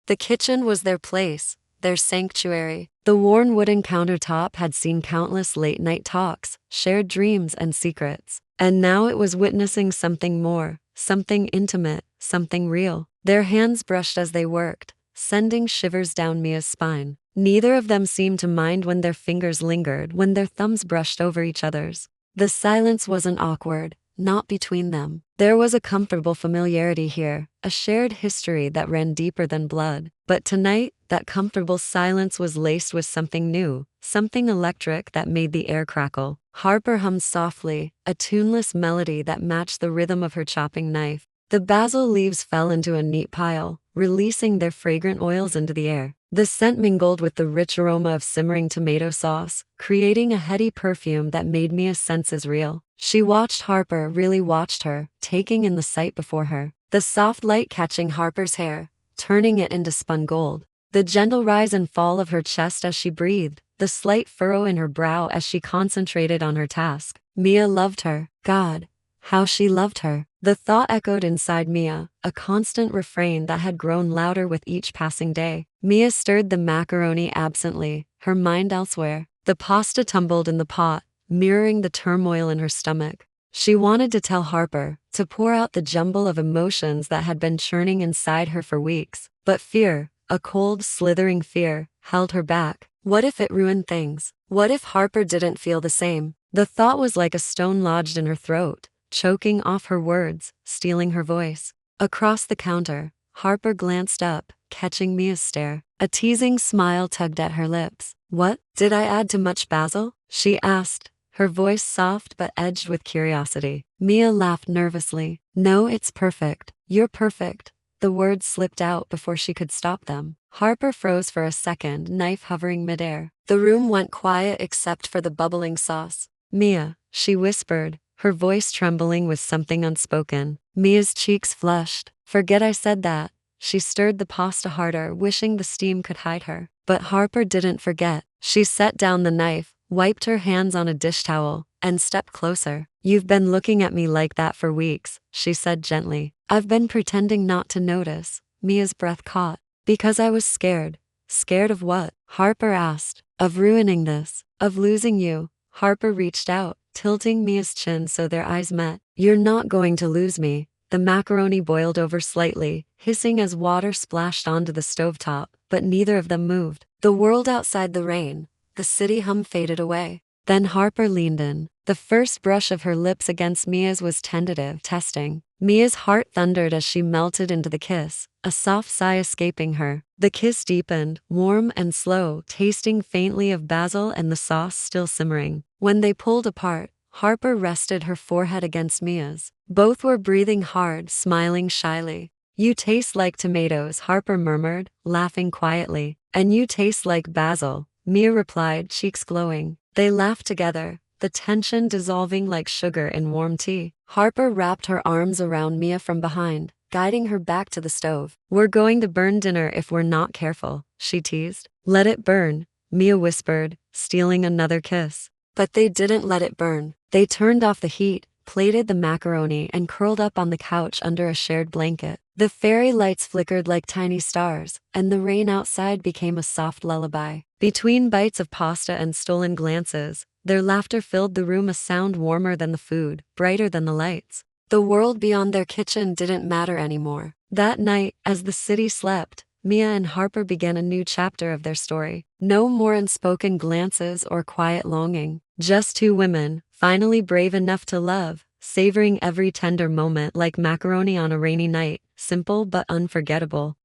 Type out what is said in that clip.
The kitchen was their place, their sanctuary. The worn wooden countertop had seen countless late-night talks, shared dreams and secrets. And now it was witnessing something more, something intimate, something real. Their hands brushed as they worked, sending shivers down Mia's spine. Neither of them seemed to mind when their fingers lingered, when their thumbs brushed over each other's. The silence wasn't awkward, not between them. There was a comfortable familiarity here, a shared history that ran deeper than blood. But tonight, that comfortable silence was laced with something new, something electric that made the air crackle. Harper hummed softly, a tuneless melody that matched the rhythm of her chopping knife. The basil leaves fell into a neat pile, releasing their fragrant oils into the air. The scent mingled with the rich aroma of simmering tomato sauce, creating a heady perfume that made Mia's senses reel. She watched Harper, really watched her, taking in the sight before her. The soft light catching Harper's hair, turning it into spun gold. The gentle rise and fall of her chest as she breathed, the slight furrow in her brow as she concentrated on her task. Mia loved her. God, how she loved her. The thought echoed inside Mia, a constant refrain that had grown louder with each passing day. Mia stirred the macaroni absently, her mind elsewhere. The pasta tumbled in the pot, mirroring the turmoil in her stomach. She wanted to tell Harper, to pour out the jumble of emotions that had been churning inside her for weeks. But fear, a cold, slithering fear, held her back. What if it ruined things? What if Harper didn't feel the same? The thought was like a stone lodged in her throat, choking off her words, stealing her voice. Across the counter, Harper glanced up, catching Mia's stare. A teasing smile tugged at her lips. "What? Did I add too much basil?" she asked, her voice soft but edged with curiosity. Mia laughed nervously. "No, it's perfect. You're perfect." The words slipped out before she could stop them. Harper froze for a second, knife hovering midair. The room went quiet except for the bubbling sauce. "Mia," she whispered, her voice trembling with something unspoken. Mia's cheeks flushed. "Forget I said that." She stirred the pasta harder, wishing the steam could hide her. But Harper didn't forget. She set down the knife, wiped her hands on a dish towel, and stepped closer. "You've been looking at me like that for weeks," she said gently. "I've been pretending not to notice." Mia's breath caught. "Because I was scared." "Scared of what?" Harper asked. "Of ruining this. Of losing you." Harper reached out, tilting Mia's chin so their eyes met. "You're not going to lose me." The macaroni boiled over slightly, hissing as water splashed onto the stovetop, but neither of them moved. The world outside the rain, the city hum faded away. Then Harper leaned in. The first brush of her lips against Mia's was tentative, testing. Mia's heart thundered as she melted into the kiss, a soft sigh escaping her. The kiss deepened, warm and slow, tasting faintly of basil and the sauce still simmering. When they pulled apart, Harper rested her forehead against Mia's. Both were breathing hard, smiling shyly. "You taste like tomatoes," Harper murmured, laughing quietly. "And you taste like basil," Mia replied, cheeks glowing. They laughed together, the tension dissolving like sugar in warm tea. Harper wrapped her arms around Mia from behind, guiding her back to the stove. "We're going to burn dinner if we're not careful," she teased. "Let it burn," Mia whispered, stealing another kiss. But they didn't let it burn. They turned off the heat, plated the macaroni, and curled up on the couch under a shared blanket. The fairy lights flickered like tiny stars, and the rain outside became a soft lullaby. Between bites of pasta and stolen glances, their laughter filled the room, a sound warmer than the food, brighter than the lights. The world beyond their kitchen didn't matter anymore. That night, as the city slept, Mia and Harper began a new chapter of their story. No more unspoken glances or quiet longing. Just two women, finally brave enough to love, savoring every tender moment like macaroni on a rainy night, simple but unforgettable.